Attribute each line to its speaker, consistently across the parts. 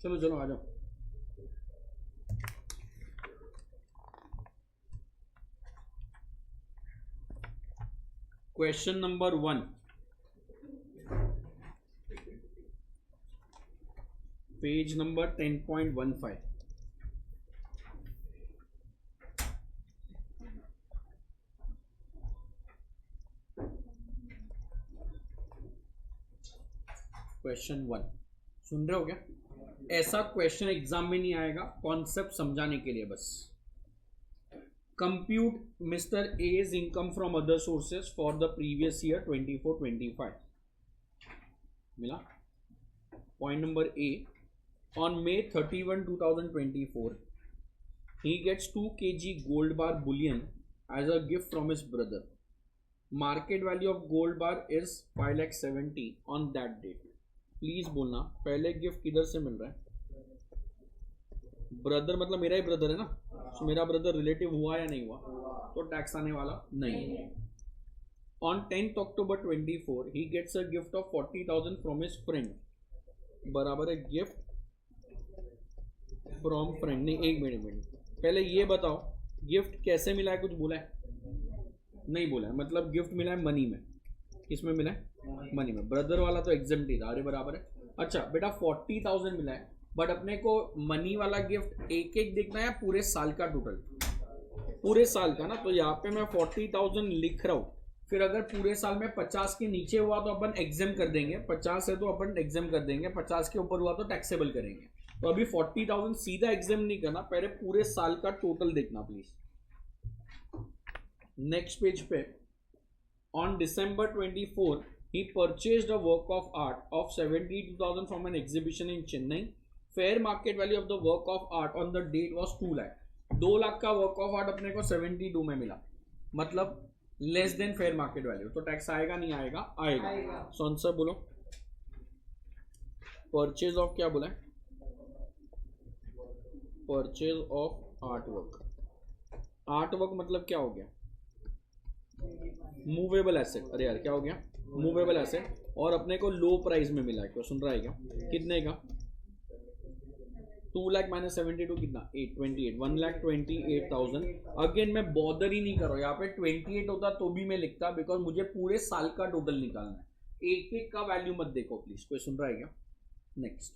Speaker 1: चलो चलो आ जाओ। Question number 1, page number 10.15। Question 1 सुन रहे हो क्या? ऐसा क्वेश्चन एग्जाम में नहीं आएगा, कॉन्सेप्ट समझाने के लिए बस। Compute mister as income from other sources for the previous year 24-25। मिला? Point number A, on May 31, 2024 he gets 2 kg gold bar bullion as a gift from his brother. Market value of gold bar is 5,70,000 on that date. Please बोलना पहले gift किधर से मिल रहा है? Brother मतलब मेरा ही brother है ना, तो मेरा ब्रदर रिलेटिव हुआ या नहीं हुआ, तो टैक्स आने वाला नहीं है। On 10th October 24 he gets a gift of 40,000 from his friend, बराबर है गिफ्ट फ्रॉम फ्रेंड। नहीं, एक मिनट पहले ये बताओ गिफ्ट कैसे मिला है? कुछ बोला है? नहीं बोला है, मतलब गिफ्ट मिला है मनी में। किसमें मिला है? मनी में। ब्रदर वाला तो एग्जाम्प्ट ही था, अरे बराबर है। अच्छा बेटा 40,000 मिला है, बट अपने को मनी वाला गिफ्ट एक एक देखना है पूरे साल का टोटल? पूरे साल का ना, तो यहाँ पे मैं 40,000 लिख रहा हूँ। फिर अगर पूरे साल में 50 के नीचे हुआ तो अपन एग्जाम कर देंगे, 50 है तो अपन एग्जाम कर देंगे, 50 के ऊपर हुआ तो टैक्सेबल करेंगे। तो अभी 40,000 सीधा एग्जाम नहीं करना, पहले पूरे साल का टोटल देखना प्लीज। नेक्स्ट पेज पे, on December 24 he purchased a work of art of 72,000 from an exhibition in Chennai. Fair market value of the work of art on the date was 2 lakh. 2 lakh का work of art अपने को 72 में मिला, मतलब less than fair market value, तो tax आएगा नहीं आएगा? आएगा। सो आंसर बोलो। परचेज ऑफ क्या बोला है? Purchase of art work. Art work मतलब क्या हो गया? Movable asset. अरे यार क्या हो गया? Movable asset. और अपने को लो प्राइस में मिला है, क्यों सुन रहा है क्या? कितने का? 2 लाख माइनस 72 कितना? 828, 1,28,000। अगेन मैं बॉदर ही नहीं कर रहा, यहाँ पे 28 होता तो भी मैं लिखता, बिकॉज मुझे पूरे साल का टोटल निकालना है, एक एक का वैल्यू मत देखो प्लीज। कोई सुन रहा है क्या? Next,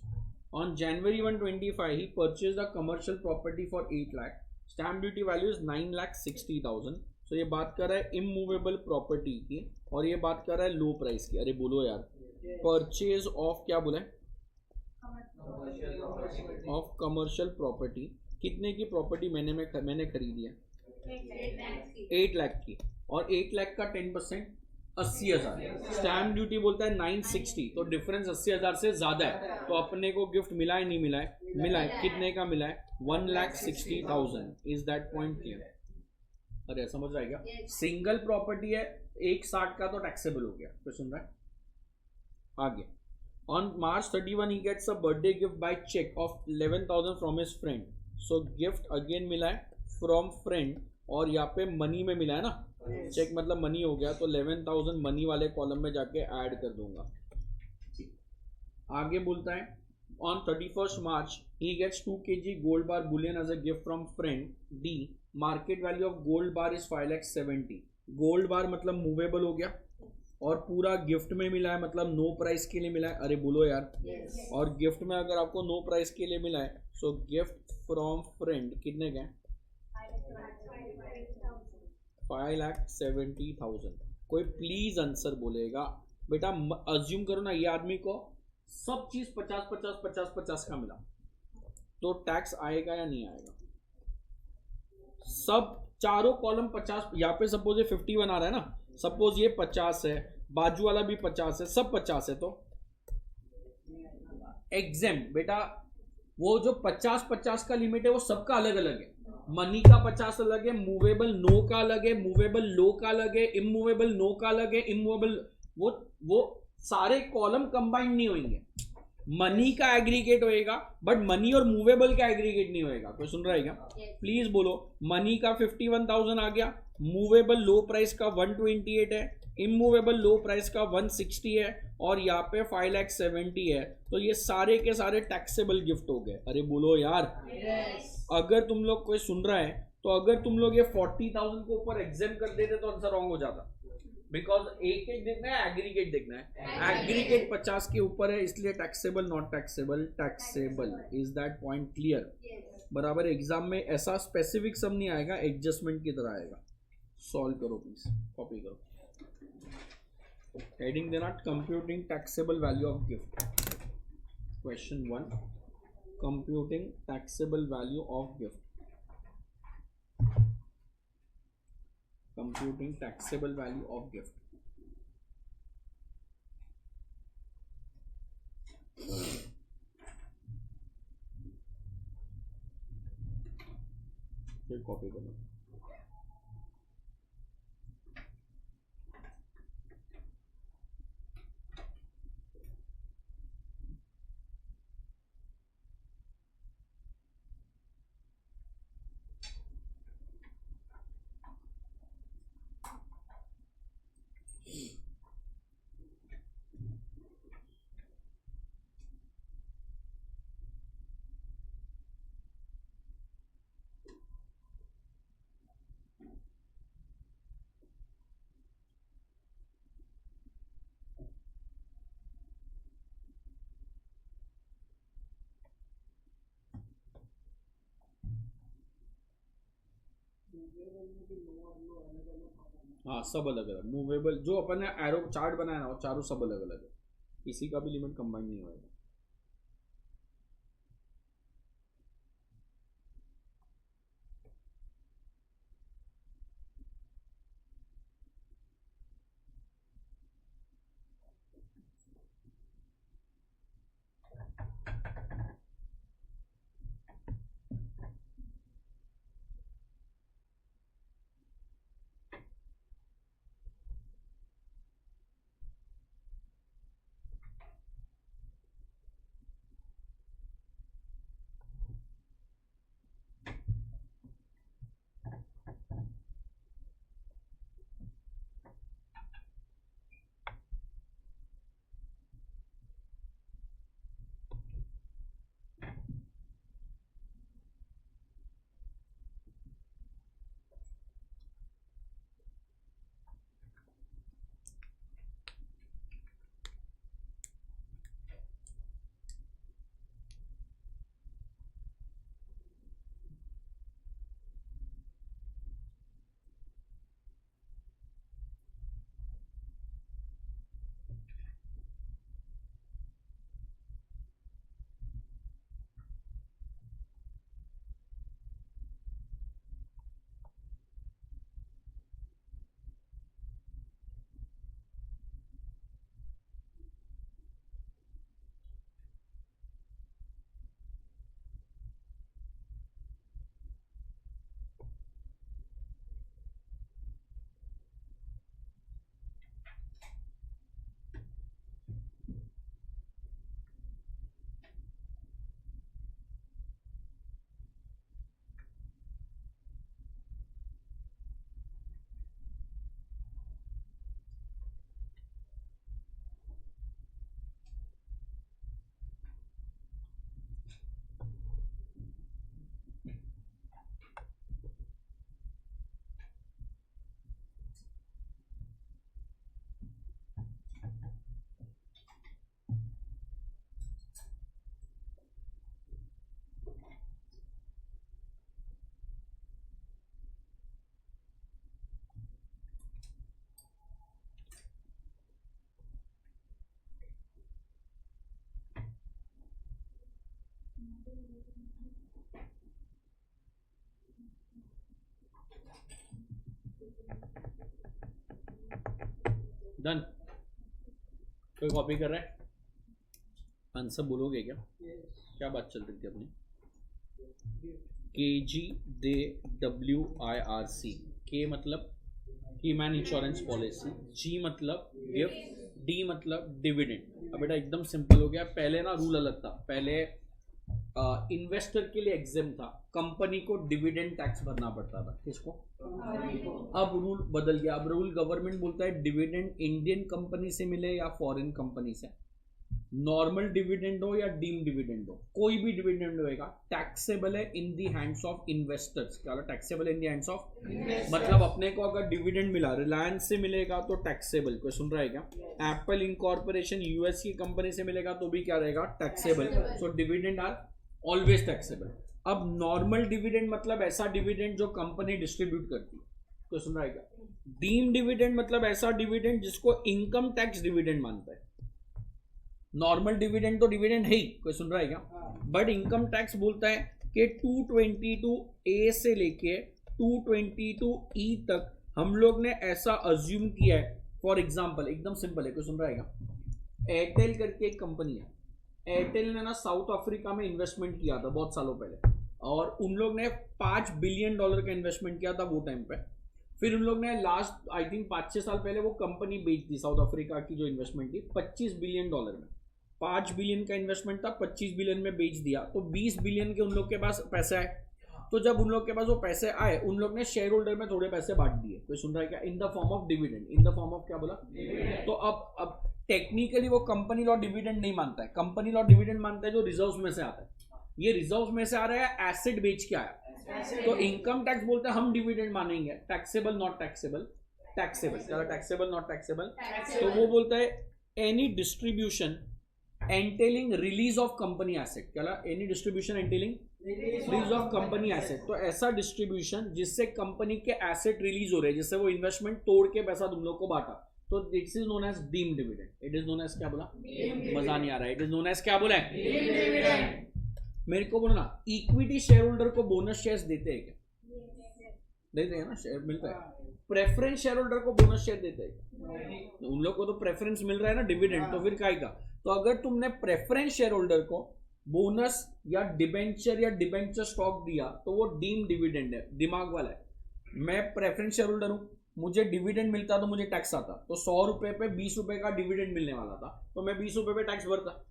Speaker 1: on January 1, 25 he purchase the commercial property for 8 lakh. Stamp duty value is 9,60,000। तो ये बात कर रहा है इमूवेबल प्रॉपर्टी की, और ये बात कर रहा है लो प्राइस की। अरे बोलो यार, परचेज ऑफ क्या बोला है? Of commercial property. कितने की प्रॉपर्टी मैंने खरीदी है? 8 लाख की, और 8 लाख का 10% 80,000। स्टैम्प ड्यूटी बोलता है 960, तो डिफरेंस 80,000 से ज्यादा है, तो अपने को गिफ्ट मिला है नहीं मिला है? मिला है। कितने का मिला है? 1,60,000। Is that point clear? अरे समझ रहा है क्या? सिंगल प्रॉपर्टी है, 1,60 का तो टैक्सेबल हो गया। तो सुन रहा है? आगे, on March 31 he gets a birthday gift by check of 11,000 from his friend. So gift again मिला है फ्रॉम फ्रेंड, और यहाँ पे मनी में मिला है ना, चेक मतलब मनी हो गया, तो 11,000 मनी वाले कॉलम में जाके ऐड कर दूंगा। आगे बोलता है, on 31st March he gets 2 kg gold bar bullion as a gift from friend D. Market value of gold bar is 5,70,000। Gold बार मतलब मूवेबल हो गया, और पूरा गिफ्ट में मिला है, मतलब नो प्राइस के लिए मिला है। अरे बोलो यार, और गिफ्ट में अगर आपको नो प्राइस के लिए मिला है, सो गिफ्ट फ्रॉम फ्रेंड कितने का है? 5,70,000। कोई प्लीज आंसर बोलेगा? बेटा अज्यूम करो ना, ये आदमी को सब चीज 50 का मिला, तो टैक्स आएगा या नहीं आएगा? सब चारों कॉलम 50, यहाँ पे सपोज ये 51 आ रहा है ना, सपोज ये 50 है, बाजू वाला भी 50 है, सब 50 है, तो एग्जाम बेटा वो जो 50 का लिमिट है वो सबका अलग अलग है। मनी का 50 अलग है, मूवेबल नो का अलग है, मूवेबल लो का अलग है, इमूवेबल नो का अलग है, इमूवेबल वो सारे कॉलम कंबाइंड नहीं होंगे। मनी का एग्रीगेट होएगा, बट मनी और मूवेबल का एग्रीगेट नहीं होएगा। कोई सुन रहा है क्या? प्लीज बोलो। मनी का 51,000 आ गया, मूवेबल लो प्राइस का 128 है, इमूवेबल लो प्राइस का 160 है और यहाँ पे 5,70,000 है, तो ये सारे के सारे टैक्सेबल गिफ्ट हो गए। अरे बोलो यार, अगर तुम लोग कोई सुन रहा है तो अगर तुम लोग ये 40,000 को ऊपर एग्जाम कर देते तो आंसर रॉन्ग हो जाता, बिकॉज एक एक देखना है, एग्रीगेट देखना है। एग्रीगेट 50 के ऊपर है, इसलिए taxable not taxable taxable. Is that point clear? बराबर। एग्जाम में ऐसा स्पेसिफिक सम नहीं आएगा, एडजस्टमेंट की तरह आएगा। सॉल्व करो प्लीज, कॉपी करो। हेडिंग देना computing taxable value of gift. Question 1, computing taxable value of gift. Computing taxable value of gift. फिर कॉपी करो। हाँ, सब अलग अलग। मूवेबल जो अपन ने एरो चार्ट बनाया ना, वो चारों सब अलग अलग है, किसी का भी लिमिट कंबाइन नहीं होगा। डन। कोई कॉपी कर रहा है? आंसर बोलोगे क्या? क्या बात चल रही थी अपनी? KGDWIRC। के मतलब कीमैन इंश्योरेंस पॉलिसी, जी मतलब गिफ्ट, डी मतलब डिविडेंड। अब बेटा एकदम सिंपल हो गया। पहले ना रूल अलग था, पहले इन्वेस्टर के लिए एग्जाम था, कंपनी को डिविडेंड टैक्स भरना पड़ता था। किसको? अब रूल बदल गया। अब रूल गवर्नमेंट बोलता है डिविडेंड इंडियन कंपनी से मिले या फॉरेन कंपनी से, नॉर्मल डिविडेंड हो या डीम डिविडेंड हो, कोई भी डिविडेंड होएगा टैक्सेबल है इन दी हैंड्स ऑफ इन्वेस्टर्स। क्या taxable in the hands of, मतलब अपने को अगर डिविडेंड मिला रिलायंस से मिलेगा तो टैक्सेबल। कोई सुन रहा है क्या? एप्पल इनकॉर्पोरेशन यूएस की कंपनी से मिलेगा तो भी क्या रहेगा? Taxable. So dividend are always taxable. अब नॉर्मल डिविडेंड मतलब ऐसा डिविडेंड जो कंपनी डिस्ट्रीब्यूट करती है। कोई सुन रहा है क्या? डीम डिविडेंड मतलब ऐसा डिविडेंड जिसको इनकम टैक्स डिविडेंड मानता है। नॉर्मल डिविडेंड तो डिविडेंड है ही, कोई सुन रहा है क्या? बट इनकम टैक्स बोलता है कि 222A से लेके 222E तक हम लोग ने ऐसा अज्यूम किया है। फॉर एग्जांपल एकदम सिंपल है, कोई सुन रहा है क्या? एयरटेल करके एक कंपनी है, एयरटेल ने ना साउथ अफ्रीका में इन्वेस्टमेंट किया था बहुत सालों पहले, और उन लोग ने $5 बिलियन का इन्वेस्टमेंट किया था वो टाइम पे। फिर उन लोग ने लास्ट आई थिंक 5-6 साल पहले वो कंपनी बेच दी, साउथ अफ्रीका की जो इन्वेस्टमेंट थी $25 बिलियन में। 5 बिलियन का इन्वेस्टमेंट था, 25 बिलियन में बेच दिया, तो 20 बिलियन के उन लोग के पास पैसे आए। तो जब उन लोग के पास वो पैसे आए, उन लोग ने शेयर होल्डर में थोड़े पैसे बांट दिए। कोई सुन रहा है क्या? In the form of dividend, in the form of क्या बोला? तो अब टेक्निकली वो कंपनी लॉ डिविडेंड नहीं मानता है, कंपनी लॉ डिविडेंड मानता है जो रिजर्व्स में से आता है। ये रिजर्व्स में से आ रहा है, एसेट बेच के आया। तो इनकम टैक्स बोलते हैं हम डिविडेंड मानेंगे, टैक्सेबल नॉट टैक्सेबल, टैक्सेबल क्या? Taxable not taxable. तो वो बोलता है any distribution entailing release of company asset. क्या? Any distribution entailing release of company asset. तो ऐसा डिस्ट्रीब्यूशन जिससे कंपनी के एसेट रिलीज हो रहे हैं, जिससे वो इन्वेस्टमेंट तोड़ के पैसा तुम लोग को बांटा, तो this is known as deem dividend. It is known as क्या बोला? मजा नहीं आ रहा है। इट इज नोन एज क्या बोला है? मेरे को बोलो ना, इक्विटी शेयर होल्डर को बोनस शेयर्स देते हैं क्या? देते हैं ना, शेयर मिलता है। प्रेफरेंस शेयर होल्डर को बोनस शेयर देते हैं? उन लोग को तो प्रेफरेंस मिल रहा है ना डिविडेंड, तो फिर क्या? तो अगर तुमने प्रेफरेंस शेयर होल्डर को बोनस या डिबेंचर स्टॉक दिया तो वो डीम डिविडेंड है। दिमाग वाला है। मैं प्रेफरेंस शेयर होल्डर हूं, मुझे डिविडेंड मिलता तो मुझे टैक्स आता, तो 100 रुपए पे 20 रुपए का डिविडेंड मिलने वाला था, तो मैं 20 रुपए पे टैक्स भरता।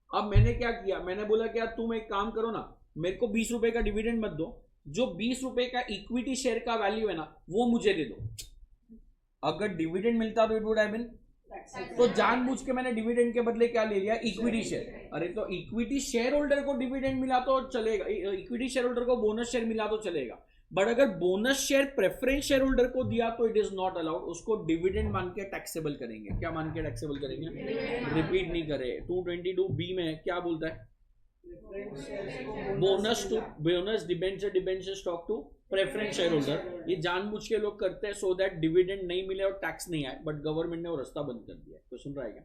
Speaker 1: अब मैंने क्या किया? मैंने बोला कि यार तुम एक काम करो ना, मेरे को 20 रुपए का डिविडेंड मत दो, जो 20 रुपए का इक्विटी शेयर का वैल्यू है ना वो मुझे दे दो। अगर डिविडेंड मिलता तो इट वुड हैव बीन, तो जानबूझ के मैंने डिविडेंड के बदले क्या ले लिया? Equity share. अरे तो इक्विटी शेयर होल्डर को डिविडेंड मिला तो चलेगा, इक्विटी शेयर होल्डर को बोनस शेयर मिला तो चलेगा, बट अगर bonus share preference share holder को दिया तो इट इज नॉट अलाउड। उसको डिविडेंड मान के टैक्सेबल करेंगे। क्या मान के टैक्सेबल करेंगे? रिपीट नहीं करे। 222B में क्या बोलता है? Bonus debenture stock to preference share holder. ये जानबूझ के लोग करते हैं सो दैट डिविडेंड नहीं मिले और टैक्स नहीं आए, बट गवर्नमेंट ने वो रास्ता बंद कर दिया है। तो सुन रहा है क्या?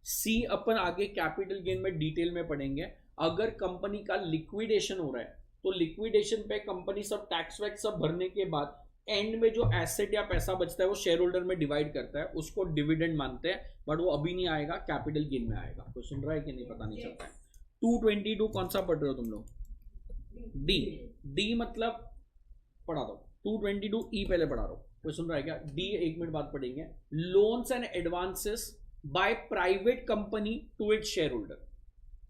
Speaker 1: सी अपन आगे कैपिटल गेन में डिटेल में पढ़ेंगे। अगर कंपनी का लिक्विडेशन हो रहा है तो लिक्विडेशन पे कंपनी सब टैक्स वैक्स सब भरने के बाद एंड में जो एसेट या पैसा बचता है वो शेयर होल्डर में डिवाइड करता है, उसको डिविडेंड मानते हैं, बट वो अभी नहीं आएगा, कैपिटल गेन में आएगा। तो सुन रहा है कि नहीं? पता नहीं चलता है। 222 कौन सा पढ़ रहे हो तुम लोग? डी मतलब पढ़ा दो। 222E पहले पढ़ा रहा हूं, कोई सुन रहा है क्या? डी 1 मिनट बाद पढ़ेंगे। Loans and advances by private company to its share holder.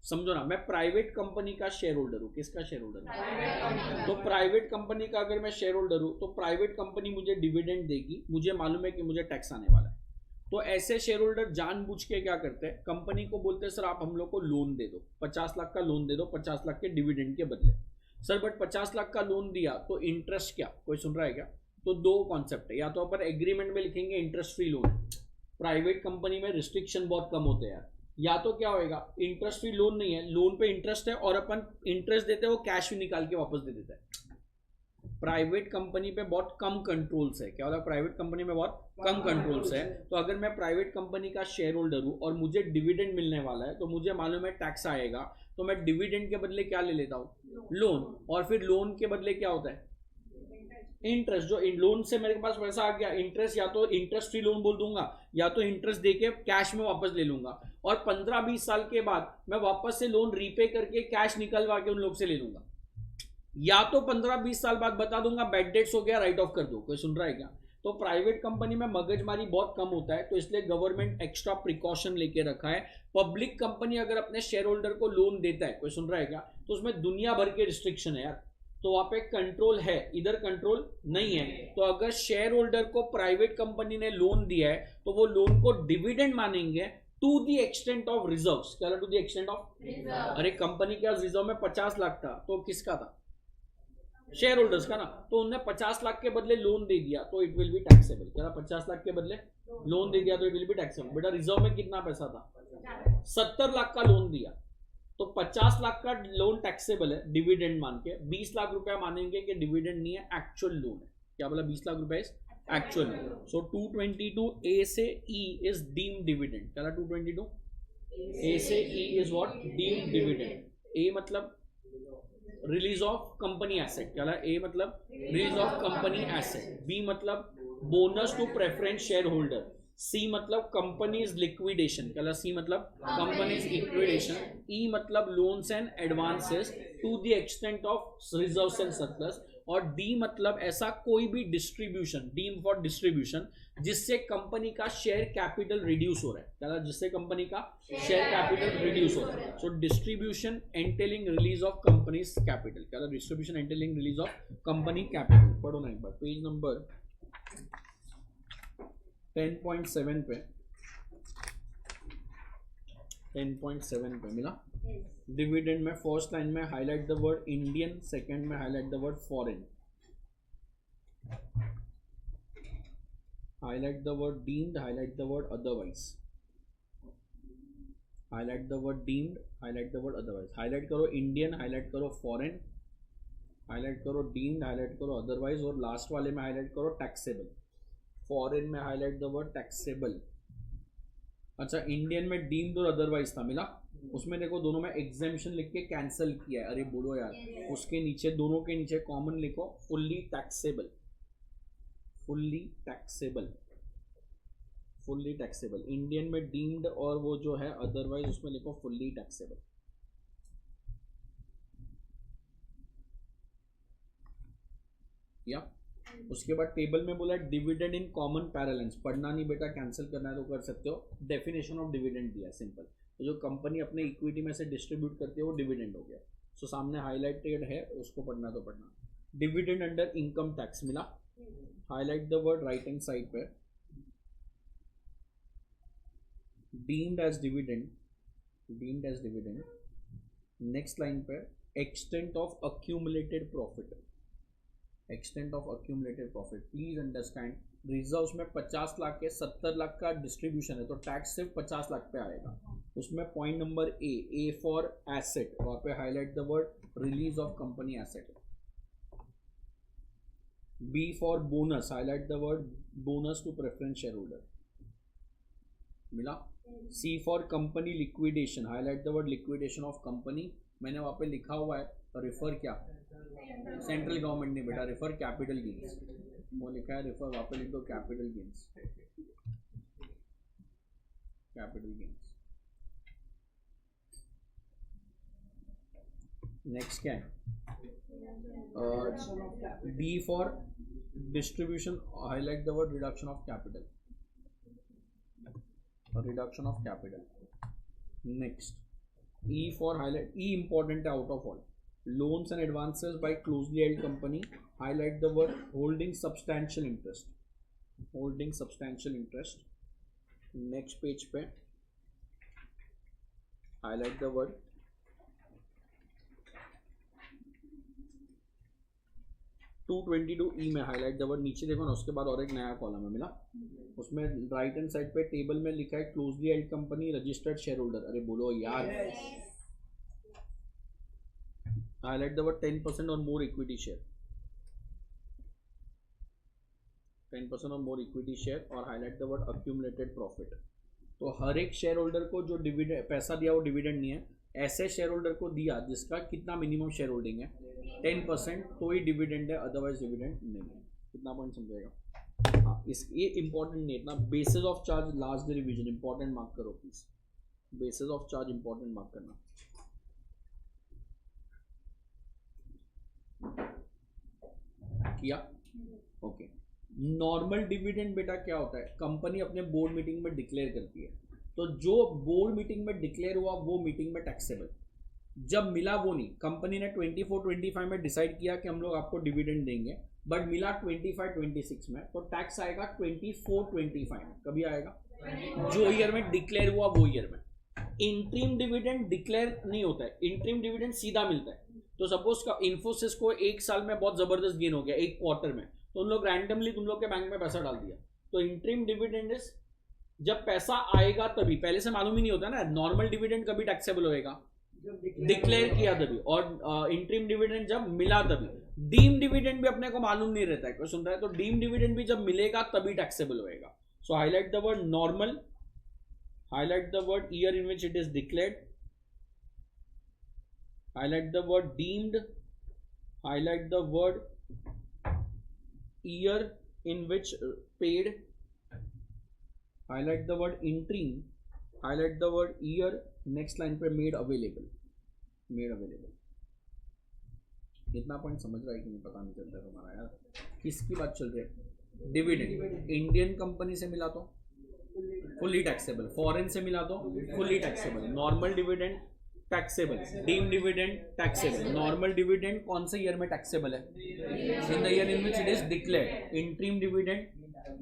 Speaker 1: समझो ना, मैं प्राइवेट कंपनी का शेयर होल्डर हूं। किसका शेयर होल्डर हूं? तो प्राइवेट कंपनी का अगर मैं शेयर होल्डर हूं तो प्राइवेट कंपनी मुझे डिविडेंड देगी, मुझे मालूम है कि मुझे टैक्स आने वाला है। तो ऐसे शेयर होल्डर जानबूझ के क्या करते हैं? कंपनी को बोलते हैं सर आप हम लोग को लोन दे दो, 50 लाख का लोन दे दो 50 लाख के डिविडेंड के बदले। सर बट 50 लाख का लोन दिया तो इंटरेस्ट क्या? कोई सुन रहा है क्या? तो दो कॉन्सेप्ट है, या तो अपन एग्रीमेंट में लिखेंगे interest free loan, private company में रिस्ट्रिक्शन बहुत कम होते हैं, या तो क्या होएगा इंटरेस्ट फ्री लोन नहीं है, लोन पे इंटरेस्ट है और अपन इंटरेस्ट देते हैं वो कैश भी निकाल के वापस दे देता है। प्राइवेट कंपनी पे बहुत कम कंट्रोल्स है। क्या होता है? प्राइवेट कंपनी में बहुत कम कंट्रोल्स है। तो अगर मैं प्राइवेट कंपनी का शेयर होल्डर हूं और मुझे डिविडेंड मिलने वाला है तो मुझे मालूम है टैक्स आएगा, तो मैं डिविडेंड के बदले क्या ले लेता हूँ? लोन। और फिर लोन के बदले क्या होता है? इंटरेस्ट। जो लोन से मेरे पास पैसा आ गया, इंटरेस्ट या तो इंटरेस्ट फ्री लोन बोल दूंगा या तो इंटरेस्ट देके कैश में वापस ले लूंगा, और 15-20 साल के बाद मैं वापस से लोन रीपे करके कैश निकलवा के उन लोग से ले लूंगा, या तो 15-20 साल बाद बता दूंगा बैड डेट्स हो गया राइट ऑफ कर दो। कोई सुन रहा है क्या? तो प्राइवेट कंपनी में मगजमारी बहुत कम होता है, तो इसलिए गवर्नमेंट एक्स्ट्रा प्रिकॉशन लेके रखा है। पब्लिक कंपनी अगर अपने शेयर होल्डर को लोन देता है, कोई सुन रहा है क्या, तो उसमें दुनिया भर के रिस्ट्रिक्शन है यार, तो वहां पे कंट्रोल है, इधर कंट्रोल नहीं है। तो अगर शेयर होल्डर को प्राइवेट कंपनी ने लोन दिया है तो वो लोन को डिविडेंड मानेंगे to the extent of reserves. क्या to the extent of reserve? अरे कंपनी के रिजर्व में 50 लाख था, तो किसका था? शेयर होल्डर्स का ना। तो उन्हें 50 लाख के बदले लोन दे दिया तो इट विल बी टैक्सेबल। क्या 50 लाख के बदले लोन दे दिया तो इट विल बी टैक्सेबल। बेटा रिजर्व में कितना पैसा था? 70 लाख का लोन दिया, तो 50 लाख का लोन टैक्सेबल है डिविडेंड मान के। 20 लाख रुपया मानेंगे कि डिविडेंड नहीं है, एक्चुअल लोन है। क्या बोला? 20 लाख रुपए एक्चुअल। सो 222 ए से ई इज डीम्ड डिविडेंड। क्या 222 ए से E is what? Deemed dividend. A मतलब रिलीज ऑफ कंपनी एसेट। क्या ए मतलब release of company asset. B मतलब bonus to preference share holder. C मतलब कंपनीज लिक्विडेशन। क्या सी मतलब कंपनीज लिक्विडेशन। ई मतलब loans and advances to the extent of reserves and surplus. और D मतलब ऐसा कोई भी डिस्ट्रीब्यूशन, डीम फॉर डिस्ट्रीब्यूशन, जिससे कंपनी का शेयर कैपिटल रिड्यूस हो रहा है। क्या जिससे कंपनी का शेयर कैपिटल रिड्यूस हो रहा है। So distribution entailing release of company's capital. क्या distribution entailing release of company capital. पढ़ो ना एक बार, पेज नंबर 10.7 पे, 10.7 पे मिला। डिविडेंड में फर्स्ट लाइन में highlight the word Indian, second में highlight the word foreign, highlight the word deemed, highlight the word otherwise, highlight the word deemed, highlight the word otherwise. Highlight करो Indian, highlight करो foreign, highlight करो deemed, highlight करो otherwise, और last वाले में highlight करो taxable. Foreign में highlight the word taxable. अच्छा, इंडियन में डीम्ड और अदरवाइज था, मिला। उसमें देखो दोनों में एग्जेम्पशन लिख के कैंसिल किया है। अरे बोलो यार, उसके नीचे दोनों के नीचे कॉमन लिखो fully taxable, fully taxable, fully taxable. Indian में डीम्ड और वो जो है अदरवाइज, उसमें लिखो फुल्ली टैक्सेबल। या उसके बाद टेबल में बोला डिविडेंड इन कॉमन पैरेलल्स। पढ़ना नहीं बेटा, कैंसिल करना है तो कर सकते हो। डेफिनेशन ऑफ डिविडेंड दिया सिंपल, तो जो कंपनी अपने इक्विटी में से डिस्ट्रीब्यूट करती है वो डिविडेंड हो गया। सो सामने हाईलाइटेड है, उसको पढ़ना तो पढ़ना। डिविडेंड अंडर इनकम टैक्स, मिला। Highlight the word right hand side पे, deemed as dividend, deemed as dividend. Next line पे extent of accumulated profit, extent of accumulated profit. Please understand, reserves में 50 लाख के 70 लाख का डिस्ट्रीब्यूशन है, तो टैक्स सिर्फ 50 लाख पे आएगा। उसमें point number A for asset, वहां पे highlight the word release of company asset. B for bonus, highlight the word bonus to preference share holder, मिला। C for company liquidation, highlight the word liquidation of company. मैंने वहां पे लिखा हुआ है, refer क्या? सेंट्रल गवर्नमेंट नहीं बेटा, रिफर कैपिटल गेन्स। वो लिखा है रिफर, वहां पे लिख दो capital gains, capital gains. Next क्या है? D for distribution, highlight the word reduction of capital, reduction of capital. Next E for highlight, E important है out of all, loans and advances by closely held company, highlight the word holding substantial interest, holding substantial interest। next page पे highlight the word 222E में highlight the word, नीचे देखो ना, उसके बाद और एक नया कॉलम है, मिला। उसमें राइट हैंड साइड पे टेबल में लिखा है closely held company registered share holder. अरे बोलो यार, highlight the word 10% or more equity share, 10% or more equity share, और highlight the word accumulated profit। तो हर एक शेयर होल्डर को जो डिविडेंड पैसा दिया वो डिविडेंड नहीं है, ऐसे शेयर होल्डर को दिया जिसका कितना मिनिमम शेयर होल्डिंग है 10%, तो ही डिविडेंड है, अदरवाइज डिविडेंड नहीं है। कितना पॉइंट समझेगा? हाँ, इस ये इंपॉर्टेंट नहीं है इतना। Basis of charge last revision important mark करो please, basis of charge important mark करना। किया? ओके, नॉर्मल डिविडेंड बेटा क्या होता है, कंपनी अपने बोर्ड मीटिंग में डिक्लेयर करती है, तो जो बोर्ड मीटिंग में डिक्लेयर हुआ वो मीटिंग में टैक्सेबल, जब मिला वो नहीं। कंपनी ने 24-25 में डिसाइड किया कि हम लोग आपको डिविडेंड देंगे, बट मिला 25-26 में, तो टैक्स आएगा 24-25 में। कभी आएगा? जो ईयर में डिक्लेयर हुआ वो ईयर में। इंटरिम डिविडेंड डिक्लेयर नहीं होता है, इंटरिम डिविडेंड सीधा मिलता है। तो सपोज का इन्फोसिस को एक साल में बहुत जबरदस्त गेन हो गया, एक क्वार्टर में, तो उन लोग रैंडमली तुम लोग के बैंक में पैसा डाल दिया। तो इंटरिम डिविडेंड इज जब पैसा आएगा तभी, पहले से मालूम ही नहीं होता ना। नॉर्मल डिविडेंड कभी टैक्सेबल होएगा, डिक्लेयर किया तभी, और इंटरिम डिविडेंड जब मिला तभी। डीम डिविडेंड भी अपने को मालूम नहीं रहता है, कोई सुन रहा है तो डीम डिविडेंड भी जब मिलेगा तभी टैक्सेबल होएगा। So highlight the word normal, highlight the word year in which it is declared, highlight the word deemed, highlight the word year in which paid, highlight the word interim, highlight the word year, next line पे made available, made available। इतना point समझ रहा है कि नहीं पता नहीं चलता तुम्हारा यार। किसकी बात चल रही है? डिविडेंड। इंडियन कंपनी से मिला तो फुली टैक्सेबल, फॉरेन से मिला तो fully taxable. Normal dividend taxable, deem dividend taxable. Normal dividend कौन से ईयर में टैक्सेबल है? In the year in which it is declared. Interim dividend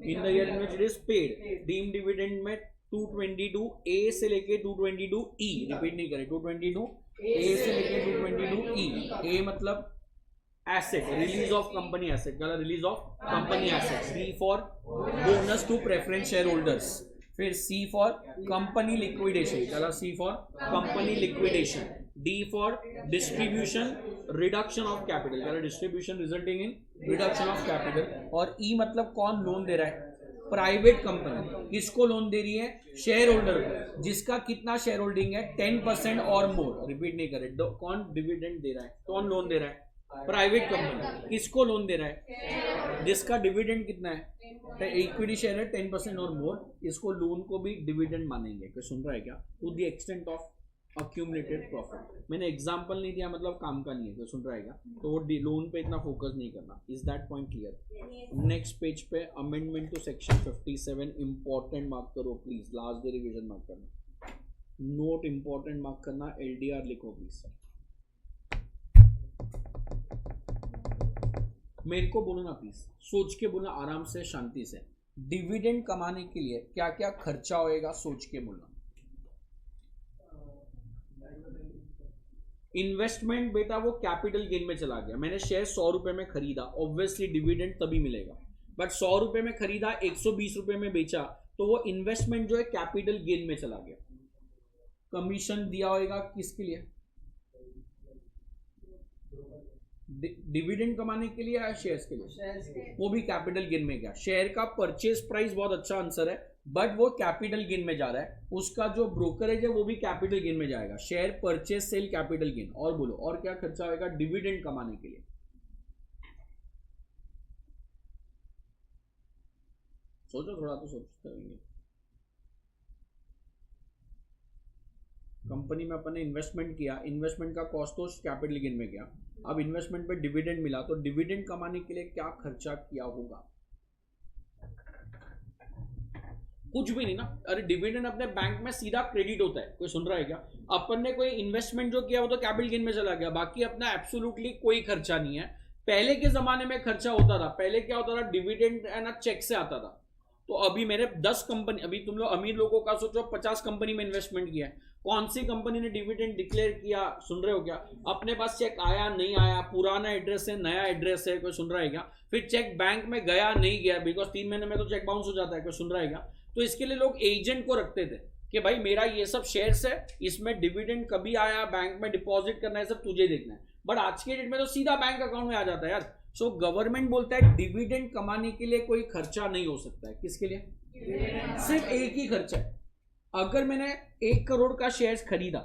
Speaker 1: in the year in which it is paid. Deem dividend में 222 A से लेके 222 ई, repeat नहीं करें, 222 A से लेके 222 ई। ए मतलब asset, release of company asset, कहा release of company asset. B for bonus to preference share holders, फिर सी फॉर कंपनी लिक्विडेशन, कहा C for company liquidation. D for distribution reduction of capital, कहा distribution resulting in reduction of capital. और E मतलब कौन loan दे रहा है? Private company. किसको लोन दे रही है? शेयर होल्डर को, जिसका कितना शेयर होल्डिंग है? 10% और मोर। रिपीट नहीं करे, कौन डिविडेंड दे रहा है, कौन लोन दे रहा है? Private company. किसको लोन दे रहा है? जिसका डिविडेंड कितना है? इक्विटी शेयर है 10% और मोर, इसको लोन को भी डिविडेंड मानेंगे। कोई सुन रहा है क्या? To the extent of accumulated profit. मैंने एग्जांपल नहीं दिया, मतलब काम का नहीं है। कोई सुन रहा है क्या? तो वो लोन पे इतना फोकस नहीं करना। Is that point clear? Next page पे amendment to section 57 important mark करो please, last day revision mark करना, नोट इंपॉर्टेंट मार्क करना, LDR लिखो प्लीज। मेरे को बोलो ना प्लीज, सोच के बोलना, आराम से शांति से। डिविडेंड कमाने के लिए क्या क्या खर्चा होएगा, सोच के बोलना। इन्वेस्टमेंट बेटा वो कैपिटल गेन में चला गया। मैंने शेयर 100 रुपए में खरीदा, ऑब्वियसली डिविडेंड तभी मिलेगा। बट 100 रुपए में खरीदा, 120 रुपए में बेचा, तो वो इन्वेस्टमेंट जो है कैपिटल गेन में चला गया। कमीशन दिया होगा किसके लिए? डिविडेंड कमाने के लिए या शेयर्स के लिए? वो भी कैपिटल गेन में गया। शेयर का परचेज प्राइस बहुत अच्छा आंसर है, बट वो कैपिटल गेन में जा रहा है। उसका जो ब्रोकरेज है वो भी कैपिटल गेन में जाएगा। Share purchase sale capital gain. और बोलो और क्या खर्चा होगा डिविडेंड कमाने के लिए? सोचो थोड़ा तो सोचते होंगे। कंपनी में अपन ने इन्वेस्टमेंट किया, इन्वेस्टमेंट का कॉस्ट तो कैपिटल गेन में गया। अब इन्वेस्टमेंट पे डिविडेंड मिला, तो डिविडेंड कमाने के लिए क्या खर्चा किया होगा? कुछ भी नहीं ना। अरे डिविडेंड अपने बैंक में सीधा क्रेडिट होता है। कोई सुन रहा है क्या? अपन ने कोई इन्वेस्टमेंट जो किया वो तो कैपिटल गेन में चला गया, बाकी अपना एब्सोल्युटली कोई खर्चा नहीं है। पहले के जमाने में खर्चा होता था। पहले क्या होता था? डिविडेंड है ना चेक से आता था। तो अभी मेरे 10 कंपनी, अभी तुम लोग अमीर लोगों का सोचो 50 कंपनी में इन्वेस्टमेंट किया है, कौन सी कंपनी ने डिविडेंड डिक्लेयर किया? सुन रहे हो क्या? अपने पास चेक आया नहीं आया, पुराना एड्रेस है नया एड्रेस है, कोई सुन रहा है क्या? फिर चेक बैंक में गया नहीं गया, बिकॉज 3 महीने में तो चेक बाउंस हो जाता है। कोई सुन रहा है क्या? तो इसके लिए लोग एजेंट को रखते थे कि भाई मेरा ये सब शेयर्स है, इसमें डिविडेंड कभी आया, बैंक में डिपॉजिट करना है, सब तुझे देखना है। बट आज के डेट में तो सीधा बैंक अकाउंट में आ जाता है यार। सो गवर्नमेंट बोलता है डिविडेंड कमाने के लिए कोई खर्चा नहीं हो सकता है। किसके लिए? सिर्फ एक ही खर्चा है। अगर मैंने 1 करोड़ का शेयर खरीदा,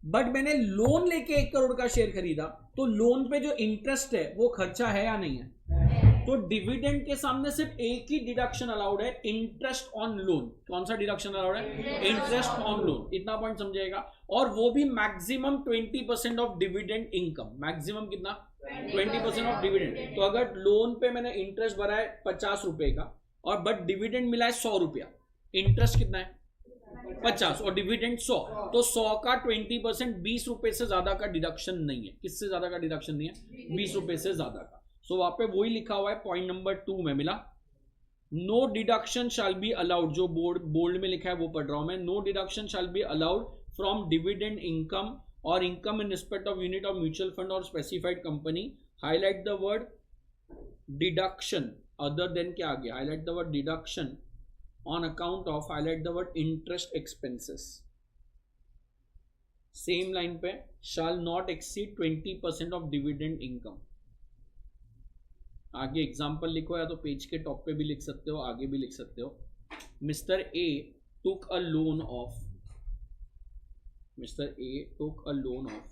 Speaker 1: बट मैंने लोन लेके 1 करोड़ का शेयर खरीदा, तो लोन पे जो इंटरेस्ट है वो खर्चा है या नहीं है? तो डिविडेंड के सामने सिर्फ एक ही डिडक्शन अलाउड है, इंटरेस्ट ऑन लोन। कौन सा डिडक्शन अलाउड है? Interest on loan. इतना पॉइंट समझेगा। और वो भी maximum 20% of dividend income. Maximum कितना? 20% ऑफ डिविडेंड। तो अगर लोन पे मैंने इंटरेस्ट भरा है 50 रुपए का और बट डिविडेंड मिला है 100 रुपया, इंटरेस्ट कितना है 50 और डिविडेंड 100, तो 100 का 20% 20 रुपए से ज्यादा का डिडक्शन नहीं है। किससे ज्यादा का डिडक्शन नहीं है? 20 रुपए से ज्यादा का। सो वहां पे वही लिखा हुआ है पॉइंट नंबर 2 में मिला, no deduction shall be allowed, जो बोल्ड में लिखा है वो पढ़ रहा हूं मैं, no deduction shall be allowed from dividend income और income in respect of unit of mutual fund और specified company. Highlight the word deduction other than के आगे, highlight the word deduction on account of, highlight the word interest expenses, same line पे shall not exceed 20% of dividend income। आगे example लिखो या तो page के top पे भी लिख सकते हो, आगे भी लिख सकते हो। Mister A took a loan of, Mr. A took a loan of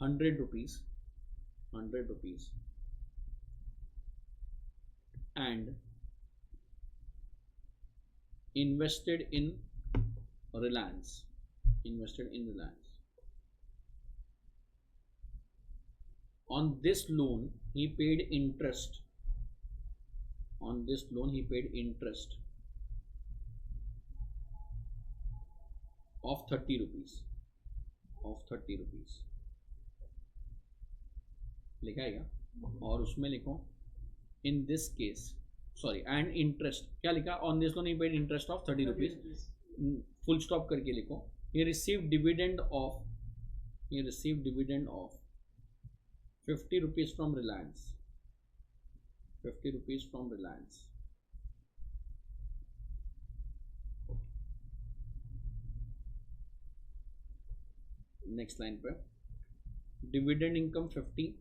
Speaker 1: 100 rupees and invested in Reliance, on this loan he paid interest, of 30 rupees, लिखा है क्या? और उसमें लिखो in this case, sorry and interest, क्या लिखा? On this loan he paid interest of 30 rupees, full stop करके लिखो। ये receive dividend of 50 rupees from Reliance, next line पे डिविडेंड इनकम 50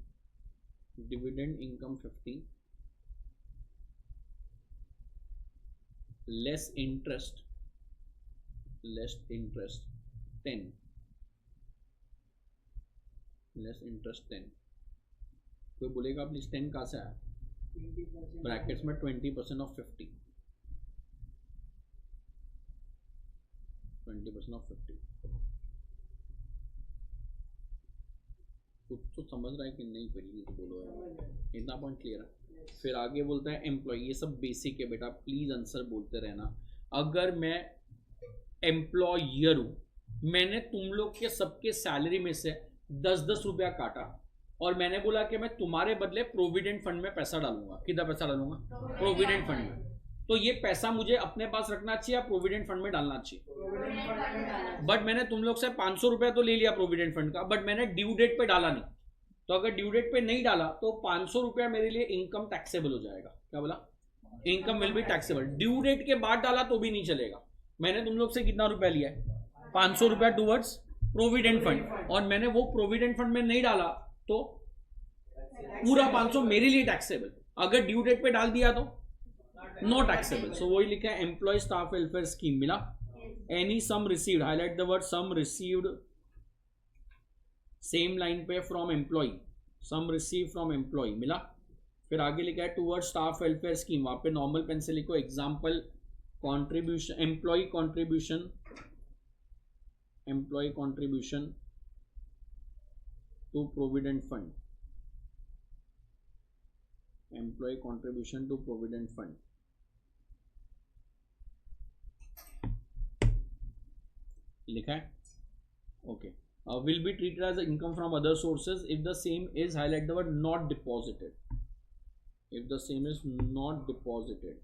Speaker 1: less interest 10, कोई बोलेगा प्लीज 10 कहाँ से आया? ब्रैकेट्स में 20% ऑफ 50, 20% ऑफ 50। कुछ तो समझ रहा है कि नहीं? करिए तो बोलो यार, इतना पॉइंट क्लियर है। फिर आगे बोलता है एम्प्लॉय, ये सब बेसिक है बेटा, प्लीज आंसर बोलते रहना। अगर मैं एम्प्लॉयर हूं, मैंने तुम लोग के सबके सैलरी में से 10-10 रुपया काटा और मैंने बोला कि मैं तुम्हारे बदले प्रोविडेंट फंड में पैसा डालूंगा। किधर पैसा डालूंगा? प्रोविडेंट फंड में। तो ये पैसा मुझे अपने पास रखना चाहिए या प्रोविडेंट फंड में डालना चाहिए? बट मैंने तुम लोग से 500 रुपया तो ले लिया प्रोविडेंट फंड का, बट मैंने ड्यू डेट पे डाला नहीं। तो अगर ड्यू डेट पे नहीं डाला तो 500 रुपया मेरे लिए इनकम टैक्सेबल हो जाएगा। क्या बोला? Income will be taxable. Due date के बाद डाला तो भी नहीं चलेगा। मैंने तुम लोग से कितना रुपया लिया है? 500 रुपया टूवर्ड्स प्रोविडेंट फंड, और मैंने वो प्रोविडेंट फंड में नहीं डाला तो पूरा 500 मेरे लिए टैक्सेबल। अगर ड्यू डेट पे डाल दिया तो नो टैक्सेबल। सो वही लिखा है एम्प्लॉय स्टाफ वेलफेयर स्कीम मिला। Any sum received, highlight the word sum received, same line पे from employee, sum receive from employee मिला। फिर आगे लिखा है टूवर्ड स्टाफ वेलफेयर स्कीम, वहां पे नॉर्मल पेन से लिखो example contribution, employ contribution to provident fund, employ contribution to provident fund. लिखा है okay. Will be treated as income from other sources if the same is, highlight the word not deposited, if the same is not deposited।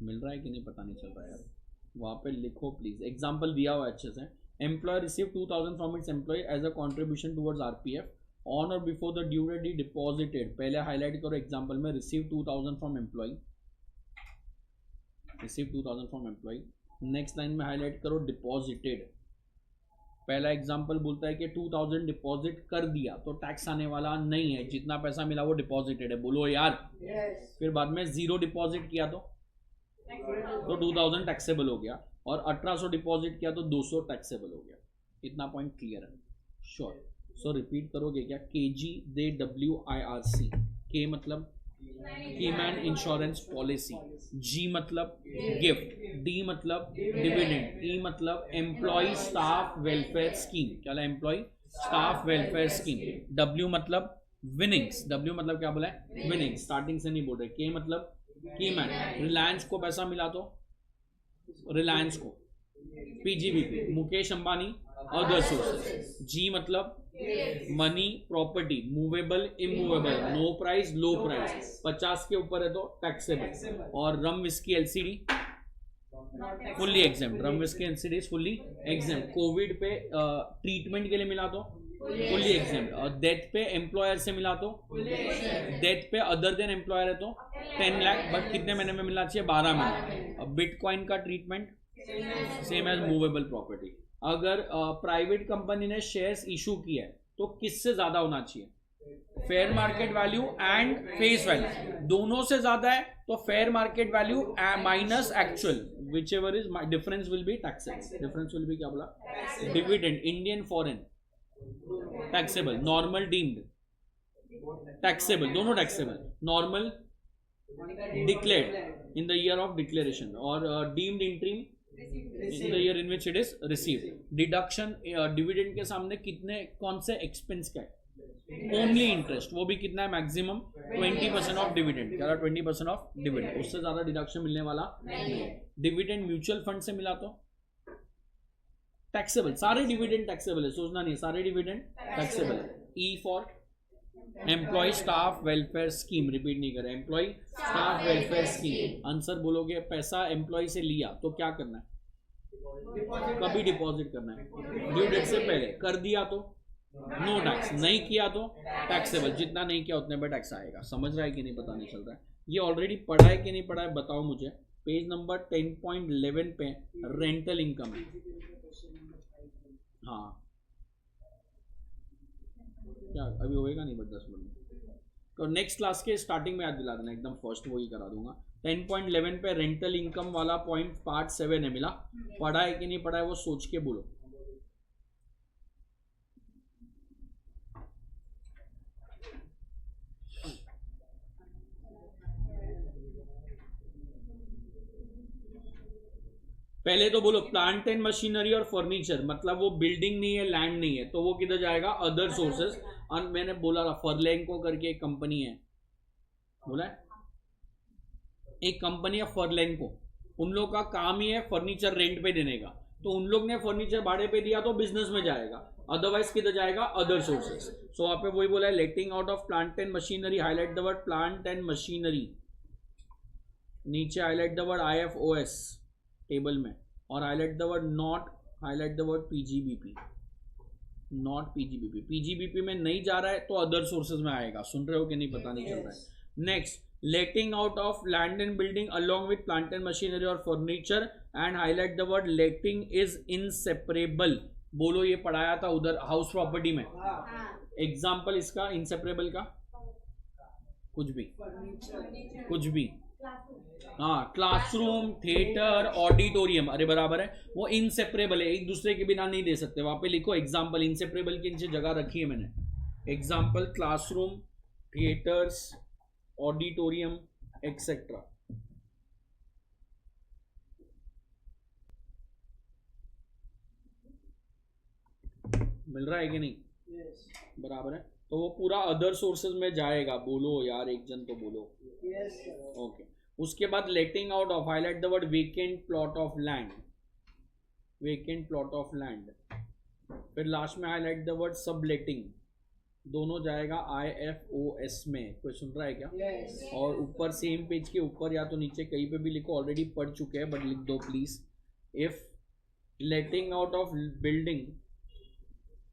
Speaker 1: मिल रहा है कि नहीं पता नहीं चल रहा यार, वहां पे लिखो प्लीज। एग्जाम्पल दिया हुआ अच्छे से, employee receive 2000 from its employer as a contribution towards RPF on और बिफोर द ड्यू डेट ही डिपॉजिटेड। पहले हाईलाइट करो एग्जाम्पल में, receive 2000 from employer, receive 2000 from employer. Next line में हाईलाइट करो डिपॉजिटेड। पहला एग्जांपल बोलता है कि 2000 डिपॉजिट कर दिया तो टैक्स आने वाला नहीं है, जितना पैसा मिला वो डिपॉजिटेड है। बोलो यार yes। फिर बाद में 0 डिपॉजिट किया तो 2000 टैक्सेबल हो गया, और 1800 डिपॉजिट किया तो 200 टैक्सेबल हो गया। इतना पॉइंट क्लियर है? श्योर। सो रिपीट करोगे क्या? KGDWIRC, के मतलब कीमैन इंश्योरेंस पॉलिसी, जी मतलब गिफ्ट, डी मतलब डिविडेंड, ई मतलब एम्प्लॉय स्टाफ वेलफेयर स्कीम, क्या है employ staff welfare scheme, W मतलब विनिंग्स, डब्ल्यू मतलब क्या बोला है विनिंग, स्टार्टिंग से नहीं बोल रहे, के मतलब कीमैन, रिलायंस को पैसा मिला तो रिलायंस को, PGBP Mukesh Ambani other sources, G मतलब money property movable immovable, no price low price, 50 के ऊपर है तो टैक्सेबल, और rum whisky LCD fully exempt, rum whisky LCD is fully exempt, COVID पे ट्रीटमेंट के लिए मिला तो फुल्ली एग्जाम, और डेथ पे एम्प्लॉयर से मिला तो, डेथ पे अदर देन एम्प्लॉयर है तो 10 लाख, बट कितने महीने में मिलना चाहिए 12 महीने, अब बिटकॉइन का treatment same as movable property, अगर प्राइवेट कंपनी ने शेयर्स इशू किया है तो किससे ज्यादा होना चाहिए, fair market value and face value, दोनों से ज्यादा है तो fair market value minus actual, which is difference will be taxable, difference will be क्या बोला, dividend Indian foreign taxable, normal deemed taxable, दोनों taxable, normal declared in the year of declaration, और deemed interim in the year in which it is received, deduction dividend के सामने कितने कौन से expense का है, ओनली इंटरेस्ट, वो भी कितना है मैक्सिमम 20% ऑफ डिविडेंड, क्या 20% ऑफ डिविडेंड, उससे ज्यादा डिडक्शन मिलने वाला नहीं, डिविडेंड म्यूचुअल फंड से मिला तो टैक्सेबल, सारे डिविडेंड टैक्सेबल है, सोचना नहीं, सारे डिविडेंड टैक्सेबल है, E for employ staff welfare scheme, repeat नहीं करें, employ staff welfare scheme, answer बोलोगे पैसा एम्प्लॉय से लिया तो क्या करना है, कभी डिपॉजिट करना है, ड्यू डेट से पहले कर दिया तो नो टैक्स, नहीं किया तो टैक्सेबल, जितना नहीं किया उतने पे टैक्स आएगा, समझ रहा है कि नहीं पता नहीं चल रहा है, ये ऑलरेडी पढ़ा है कि नहीं पढ़ा है बताओ मुझे, पेज नंबर 10.11 पे रेंटल इनकम है, हाँ क्या अभी होएगा नहीं, बस 10 मिनट, तो नेक्स्ट क्लास के स्टार्टिंग में याद दिला देना, एकदम फर्स्ट वही करा दूंगा, 10.11 पे रेंटल इनकम वाला पॉइंट पार्ट 7 है, मिला, पढ़ा है कि नहीं पढ़ा है वो सोच के बोलो, पहले तो बोलो प्लांट एंड मशीनरी और फर्नीचर, मतलब वो बिल्डिंग नहीं है लैंड नहीं है तो वो किधर जाएगा, अदर सोर्सेस, और मैंने बोला था फर्लेंको करके एक कंपनी है, बोला है एक कंपनी है फर्लेंको, उन लोग का काम ही है फर्नीचर रेंट पे देने का, तो उन लोग ने फर्नीचर भाड़े पे दिया तो बिजनेस में जाएगा, अदरवाइज किधर जाएगा, अदर सोर्सेस, सो वहां पे वही बोला है letting out of plant and machinery, highlight the word plant and machinery, नीचे highlight the word IFOS table में, और highlight the word not, highlight the word PGBP, not PGBP, PGBP में नहीं जा रहा है तो अदर सोर्सेज में आएगा, सुन रहे हो कि नहीं पता नहीं चल रहा है, next letting out of land and building along with plant and machinery और furniture, and highlight the word letting is inseparable, बोलो ये पढ़ाया था उधर हाउस प्रॉपर्टी में, एग्जाम्पल इसका इनसेपरेबल का कुछ भी हाँ, क्लासरूम थिएटर ऑडिटोरियम, अरे बराबर है, वो इनसेपरेबल है, एक दूसरे के बिना नहीं दे सकते, वहां पे लिखो एग्जाम्पल, इनसेपरेबल की नीचे जगह रखी है मैंने, example classroom theatres auditorium etcetera, मिल रहा है कि नहीं, बराबर है, तो वो पूरा अदर सोर्सेज में जाएगा, बोलो यार एक जन तो बोलो, ओके, उसके बाद लेटिंग out of, highlight the word vacant plot of land, vacant plot of land, फिर लास्ट में हाईलाइट द वर्ड सबलेटिंग, दोनों जाएगा IFOS में, कोई सुन रहा है क्या, और ऊपर सेम पेज के ऊपर या तो नीचे कहीं पे भी लिखो, ऑलरेडी पढ़ चुके हैं बट लिख दो please, if letting out of building,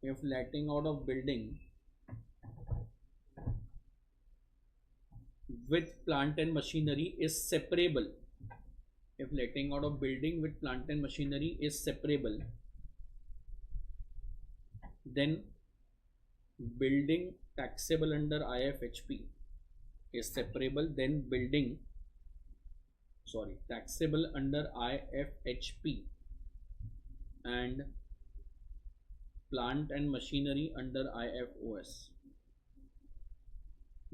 Speaker 1: if letting out of building with plant and machinery is separable, if letting out of building with plant and machinery is separable, then building taxable under IFHP is separable, then building taxable under IFHP and plant and machinery under IFOS,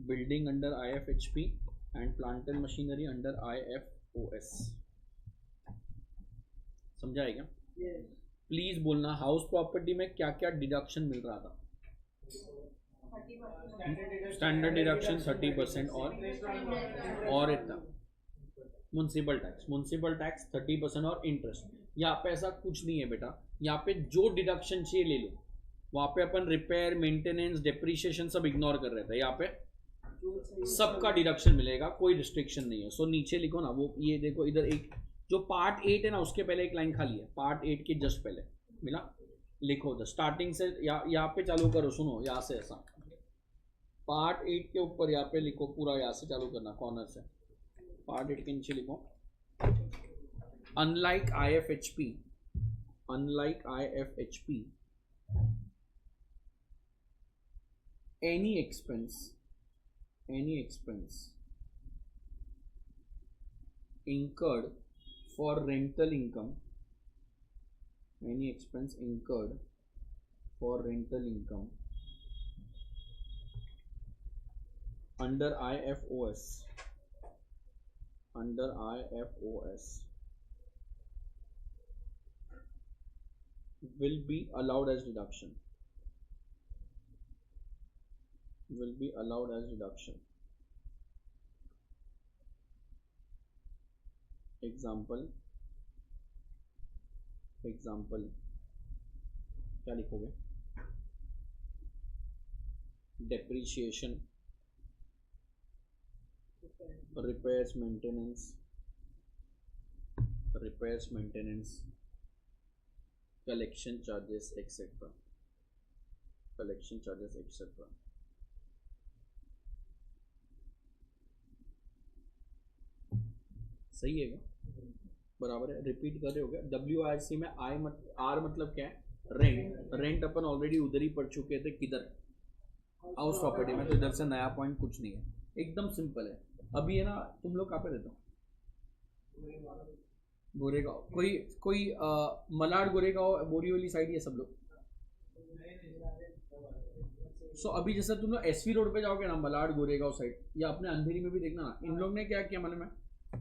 Speaker 1: building under IFHP and plant and machinery under IFOS। समझाएगा? Please बोलना house property में क्या क्या deduction मिल रहा था? Standard deduction 30% और इतना municipal tax 30% और इंटरेस्ट। यहाँ पे ऐसा कुछ नहीं है बेटा, यहाँ पे जो डिडक्शन चाहिए ले लो। वहाँ पे अपन रिपेयर, मेंटेनेंस, डेप्रिसिएशन सब इग्नोर कर रहे थे, यहाँ पे सबका डिडक्शन मिलेगा, कोई रिस्ट्रिक्शन नहीं है। सो नीचे लिखो ना, वो ये देखो इधर एक जो पार्ट 8 है ना, उसके पहले एक लाइन खाली है, पार्ट 8 के जस्ट पहले मिला, लिखो उधर स्टार्टिंग से यहाँ पे चालू करो। सुनो, यहाँ से ऐसा पार्ट 8 के ऊपर यहाँ पे लिखो, पूरा यहाँ से चालू करना, कॉर्नर से पार्ट 8 के नीचे लिखो, unlike IFHP any expense incurred for rental income, under IFOS will be allowed as deduction. Example क्या लिखोगे? Depreciation, repairs, maintenance, collection charges, etc. सही है क्या? बराबर है, रिपीट कर रहे हो क्या? WRC में R मतलब क्या है? रेंट अपन ऑलरेडी उधर ही पढ़ चुके थे, किधर? हाउस प्रॉपर्टी में। तो इधर से नया पॉइंट कुछ नहीं है, एकदम सिंपल है। अभी है ना, तुम लोग कहाँ पे रहते हो? गोरेगांव। कोई मलाड, गोरेगांव, बोरीवली साइड, ये सब लोग। सो अभी जैसे तुम लोग SV रोड पे जाओगे ना, मलाड, गोरेगांव साइड, या अपने अंधेरी में भी देखना ना, इन लोग ने क्या किया मालूम है?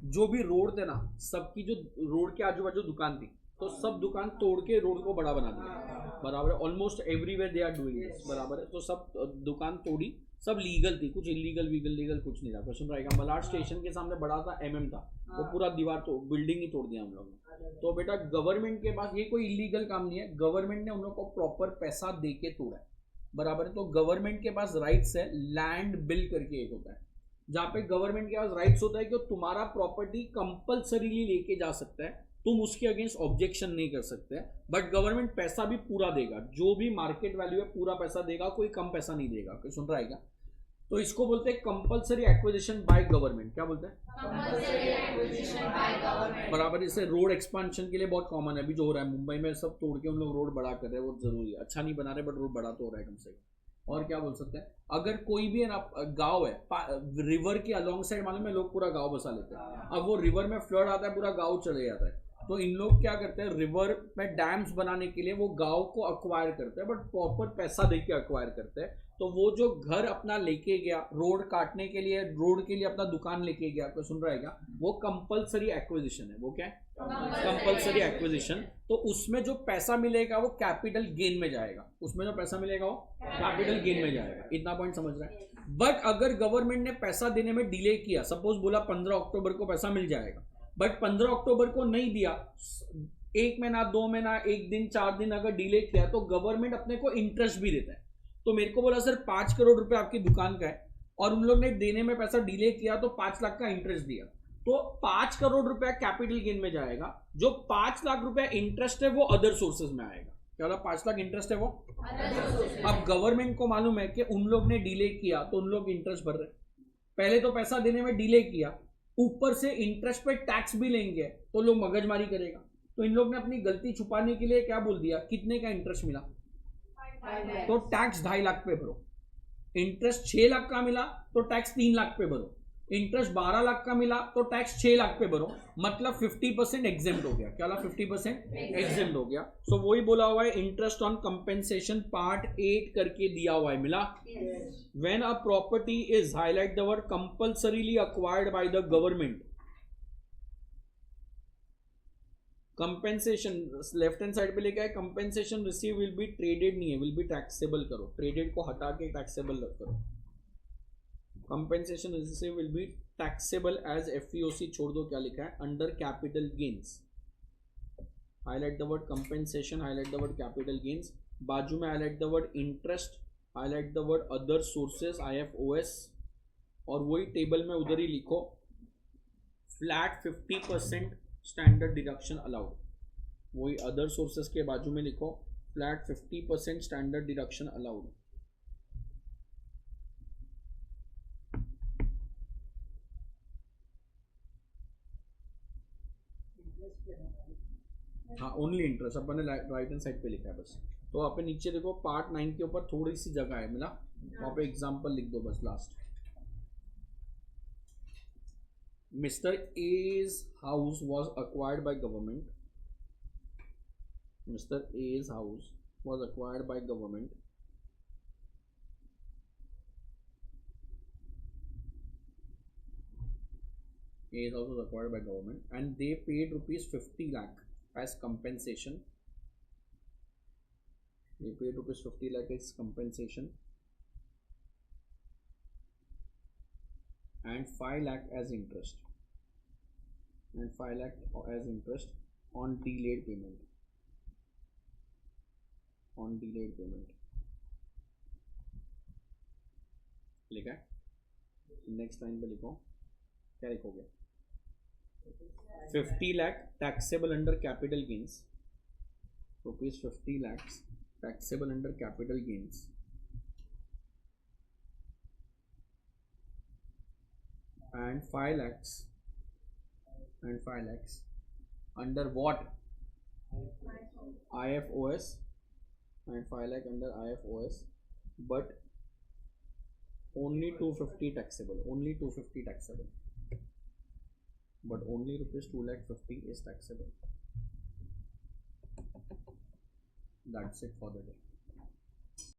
Speaker 1: जो भी रोड थे ना, सबकी जो रोड के आजू बाजू दुकान थी, तो सब दुकान तोड़ के रोड को बड़ा बना दिया। बराबर है, almost everywhere they are doing this. बराबर है, तो सब दुकान तोड़ी, सब लीगल थी, कुछ इलीगल कुछ नहीं था। क्वेश्चन रहेगा, मलाड स्टेशन के सामने बड़ा सा MM था, वो पूरा दीवार तो बिल्डिंग ही तोड़ दिया हम लोग ने। तो बेटा गवर्नमेंट के पास ये कोई इलीगल काम नहीं है, गवर्नमेंट ने उन लोग को प्रॉपर पैसा दे के तोड़ा है। बराबर है, तो गवर्नमेंट के पास राइट्स है। लैंड बिल करके एक होता है, जहाँ पे गवर्नमेंट के पास राइट्स होता है कि तुम्हारा प्रॉपर्टी कंपल्सरीली लेके जा सकता है, तुम उसके अगेंस्ट ऑब्जेक्शन नहीं कर सकते, बट गवर्नमेंट पैसा भी पूरा देगा, जो भी मार्केट वैल्यू है पूरा पैसा देगा, कोई कम पैसा नहीं देगा। कोई सुन रहा है क्या? तो इसको बोलते हैं कंपल्सरी एक्विजिशन बाय गवर्नमेंट। क्या बोलते हैं? बराबर। इसे रोड एक्सपांशन के लिए बहुत कॉमन है, अभी जो हो रहा है मुंबई में, सब तोड़ के उन लोग रोड बड़ा कर रहे हैं, वो जरूरी है, अच्छा नहीं बना रहे बट रोड बड़ा तो हो रहा है कम से कम। और क्या बोल सकते हैं, अगर कोई भी है ना गांव है, रिवर के अलॉन्ग साइड मालूम है, लोग पूरा गांव बसा लेते हैं। अब वो रिवर में फ्लड आता है, पूरा गांव चले जाता है, तो इन लोग क्या करते हैं, रिवर में डैम्स बनाने के लिए वो गांव को अक्वायर करते हैं, बट प्रॉपर पैसा दे के अक्वायर करते हैं। तो वो जो घर अपना लेके गया, रोड काटने के लिए, रोड के लिए अपना दुकान लेके गया, कोई सुन रहा है क्या? वो कंपल्सरी एक्विजिशन है। वो क्या है? Compulsory acquisition. तो उसमें जो पैसा मिलेगा वो कैपिटल गेन में जाएगा, उसमें जो पैसा मिलेगा वो कैपिटल गेन में जाएगा। इतना पॉइंट समझ रहे हैं? बट अगर गवर्नमेंट ने पैसा देने में डिले किया, सपोज बोला 15 अक्टूबर को पैसा मिल जाएगा, बट 15 अक्टूबर को नहीं दिया, 1 महीना, 2 महीना, 1 दिन, 4 दिन अगर डिले किया, तो गवर्नमेंट अपने को इंटरेस्ट भी देता है। तो मेरे को बोला सर 5 करोड़ रुपए आपकी दुकान का है, और उन लोग ने देने में पैसा डिले किया, तो 5 लाख का इंटरेस्ट दिया, तो 5 करोड़ रुपया कैपिटल गेन में जाएगा। जो 5 लाख रुपया इंटरेस्ट है वो अदर सोर्सेज में आएगा। क्या बोला? 5 लाख इंटरेस्ट है वो। अब गवर्नमेंट को मालूम है कि उन लोग ने डिले किया, तो उन लोग इंटरेस्ट भर रहे, पहले तो पैसा देने में डिले किया, ऊपर से इंटरेस्ट पे टैक्स भी लेंगे, तो लोग मगजमारी करेगा। तो इन लोग ने अपनी गलती छुपाने के लिए क्या बोल दिया, कितने का इंटरेस्ट मिला, तो टैक्स 2.5 लाख पे भरो। इंटरेस्ट 6 लाख का मिला, तो टैक्स 3 लाख पे भरो। इंटरेस्ट 12 लाख का मिला तो टैक्स 6 लाख पे भरो, मतलब 50% एग्जेम्प्ट हो गया। क्या 50% एग्जेम्प्ट हो गया। सो वही बोला हुआ है इंटरेस्ट ऑन कंपेंसेशन पार्ट 8 करके दिया हुआ है, मिला। When a property is, highlight the word, compulsorily acquired by the government. Compensation left hand side पे लेके आए, compensation receive will be traded नहीं है, विल बी टैक्सेबल करो, ट्रेडेड को हटा के टैक्सेबल करो। Compensation receive will be taxable as IFOS, छोड़ दो क्या लिखा है, under capital gains. Highlight the word compensation, highlight the word capital gains, बाजू में highlight the word interest, highlight the word other sources IFOS, और वही टेबल में उधर ही लिखो फ्लैट 50% स्टैंडर्ड डिडक्शन अलाउड। वही अदर सोर्सेस के बाजू में लिखो फ्लैट 50% स्टैंडर्ड डिडक्शन अलाउड। हाँ ओनली इंटरेस्ट अपन ने राइट हैंड साइड पे लिखा है बस। तो आप नीचे देखो पार्ट 9 के ऊपर थोड़ी सी जगह है, मिला, वहां पे एग्जांपल लिख दो बस last. Mister A's house was acquired by government. Mr. A's house was acquired by government. A's house was acquired by government and they paid rupees 50 lakh as compensation. They paid rupees 50 lakh as compensation and 5 lakh as interest. And 5 lakh as interest on delayed payment. On delayed payment. लिखा है? Next line पे लिखो, क्या लिखोगे? 50 lakh taxable under capital gains. Rupees 50 lakhs taxable under capital gains. And 5 lakhs. And 5 lakhs under what? IFOS. And 5 lakh under IFOS, but only 250 taxable. Only 250 taxable. But only rupees 2,50,000 is taxable. That's it for the day.